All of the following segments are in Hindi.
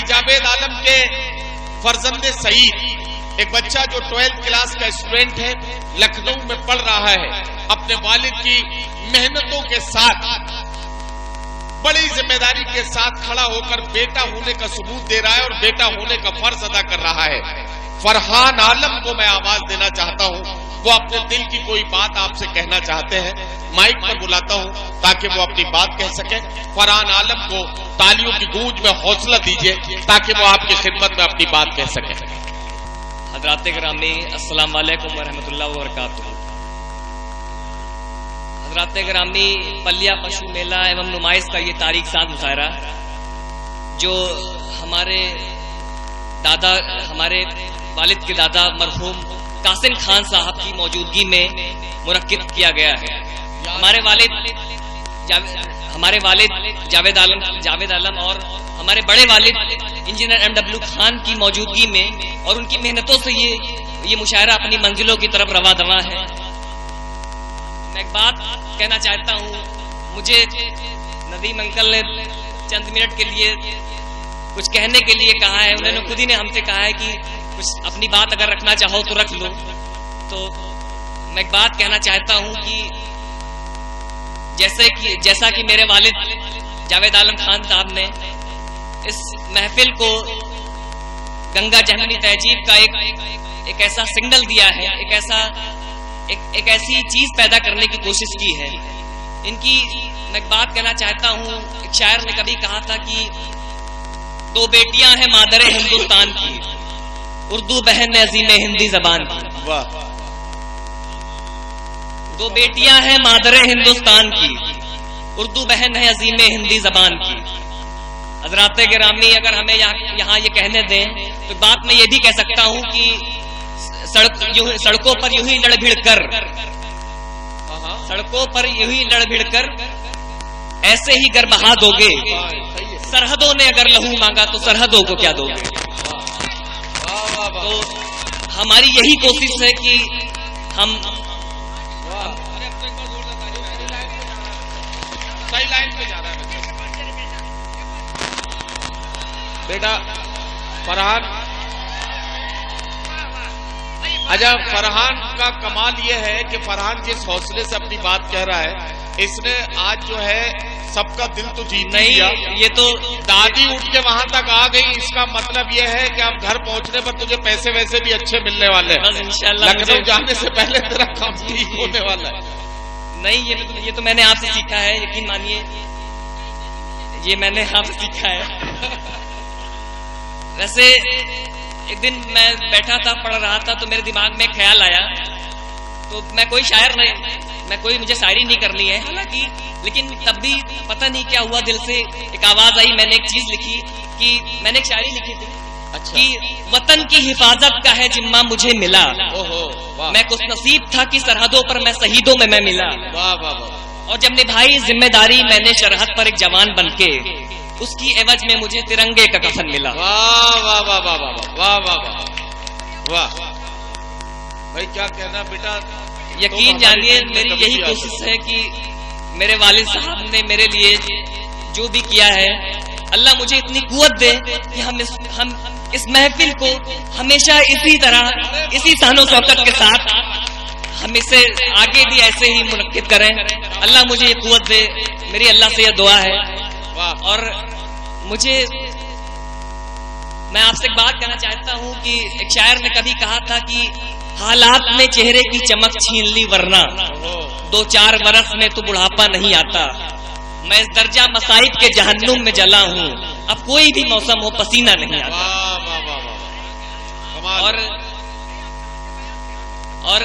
जावेद आलम के फर्जंदे सईद, एक बच्चा जो 12th क्लास का स्टूडेंट है, लखनऊ में पढ़ रहा है, अपने वालिद की मेहनतों के साथ बड़ी जिम्मेदारी के साथ खड़ा होकर बेटा होने का सबूत दे रहा है और बेटा होने का फर्ज अदा कर रहा है। फरहान आलम को मैं आवाज देना चाहता हूं, वो अपने दिल की कोई बात आपसे कहना चाहते हैं। माइक पर बुलाता हूं ताकि वो अपनी बात कह सके। फरहान आलम को तालियों की गूंज में हौसला दीजिए ताकि वो आपकी खिदमत में अपनी बात कह सके। हज़रात गिरामी, अस्सलाम वालेकुम वरहमतुल्लाहि वबरकातुहू। हज़रात गिरामी, पलिया पशु मेला एवं नुमाइश का ये तारीख साथ मुशायरा जो हमारे वालिद के दादा मरहूम कासिम खान साहब की मौजूदगी में मुनक्किद किया गया है। हमारे वालिद जावेद आलम और हमारे बड़े वालिद इंजीनियर MW खान की मौजूदगी में और उनकी मेहनतों से ये मुशायरा अपनी मंजिलों की तरफ रवा दवा है। मैं एक बात कहना चाहता हूँ, मुझे नदीम अंकल ने चंद मिनट के लिए कुछ कहने के लिए कहा है। उन्होंने खुद ही ने हमसे कहा है कि कुछ अपनी बात अगर रखना चाहो तो रख लो। तो मैं एक बात कहना चाहता हूं कि जैसा कि मेरे वालिद जावेद आलम खान साहब ने इस महफिल को गंगा जहनी तहजीब का एक ऐसा सिग्नल दिया है, एक ऐसी चीज पैदा करने की कोशिश की है। इनकी मैं एक बात कहना चाहता हूं, एक शायर ने कभी कहा था कि दो बेटियां हैं मादरे हिंदुस्तान की, उर्दू बहन अजीम हिंदी जबान की। वाह। दो बेटियां हैं मादरे हिंदुस्तान की, उर्दू बहन है अजीम हिंदी जबान की। हज़रात गिरामी, अगर हमें यहाँ ये कहने दें तो बात मैं ये भी कह सकता हूँ कि सड़कों पर यूं ही लड़ भिड़ कर ऐसे ही गर बहा दोगे। सरहदों ने अगर लहू मांगा तो सरहदों को क्या दोगे। तो हमारी यही कोशिश है कि हम सही लाइन पे जा रहा है बेटा फरहान। अच्छा, फरहान का कमाल ये है कि फरहान जिस हौसले से अपनी बात कह रहा है, इसने आज जो है सबका दिल तो जीत नहीं लिया। ये तो दादी उठ के वहां तक आ गई, इसका मतलब ये है कि अब घर पहुंचने पर तुझे पैसे वैसे भी अच्छे मिलने वाले हैं। इंशाल्लाह लखनऊ जाने से पहले तेरा काम ठीक होने वाला है। नहीं, ये तो मैंने आपसे सीखा है, यकीन मानिए, ये मैंने आपसे सीखा है। वैसे एक दिन मैं बैठा था, पढ़ रहा था, तो मेरे दिमाग में ख्याल आया। तो मैं कोई शायर नहीं, मुझे शायरी नहीं करनी है हालांकि, लेकिन तब भी पता नहीं क्या हुआ, दिल से एक आवाज आई, मैंने एक चीज लिखी कि मैंने एक शायरी लिखी थी। अच्छा। कि वतन की हिफाजत का है जिम्मा मुझे मिला। ओहो, मैं कुछ नसीब था कि सरहदों पर मैं शहीदों में मैं मिला। वाह वाह वाह। और जब निभाई जिम्मेदारी मैंने सरहद पर एक जवान बनके, उसकी एवज में मुझे तिरंगे का कफन मिला। वाह वाह वाह वाह वाह वाह वाह वाह। भाई क्या कहना बेटा, यकीन जानिए मेरी यही कोशिश है कि मेरे वालिद साहब ने मेरे लिए जो भी किया है, अल्लाह मुझे इतनी कुव्वत दे कि हम इस महफिल को हमेशा इसी तरह, इसी शानो शौकत के साथ हम इसे आगे भी ऐसे ही मुनक्किद करें। अल्लाह मुझे ये कुव्वत दे, मेरी अल्लाह से यह दुआ है। और मैं आपसे एक बात कहना चाहता हूँ कि एक शायर ने कभी कहा था कि हालात ने चेहरे की चमक छीन ली, वरना 2-4 बरस में तो बुढ़ापा नहीं आता। मैं इस दर्जा मसाइब के जहन्नुम में जला हूँ, अब कोई भी मौसम हो पसीना नहीं आता। और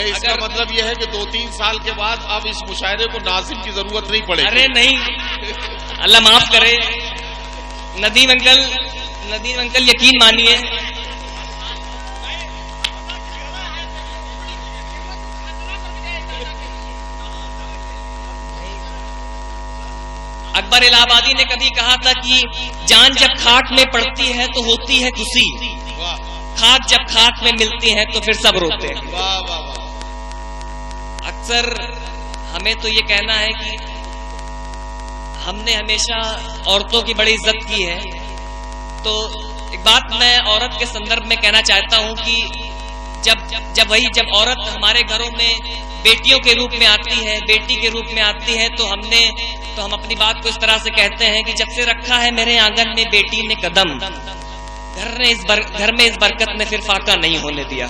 इसका मतलब यह है कि 2-3 साल के बाद अब इस मुशायरे को नाज़िम की जरूरत नहीं पड़ेगी। अरे नहीं, अल्लाह माफ करे। नदीम अंकल यकीन मानिए, अकबर इलाहाबादी ने कभी कहा था कि जान जब खाक में पड़ती है तो होती है खुशी, खाक जब खाक में मिलती है तो फिर सब रोते हैं। अक्सर हमें तो ये कहना है कि हमने हमेशा औरतों की बड़ी इज्जत की है, तो एक बात मैं औरत के संदर्भ में कहना चाहता हूं कि जब औरत हमारे घरों में बेटियों के रूप में आती है, बेटी के रूप में आती है, तो हम अपनी बात को इस तरह से कहते हैं कि जब से रखा है मेरे आंगन में बेटी ने कदम, घर में इस बरकत ने फिर फाका नहीं होने दिया।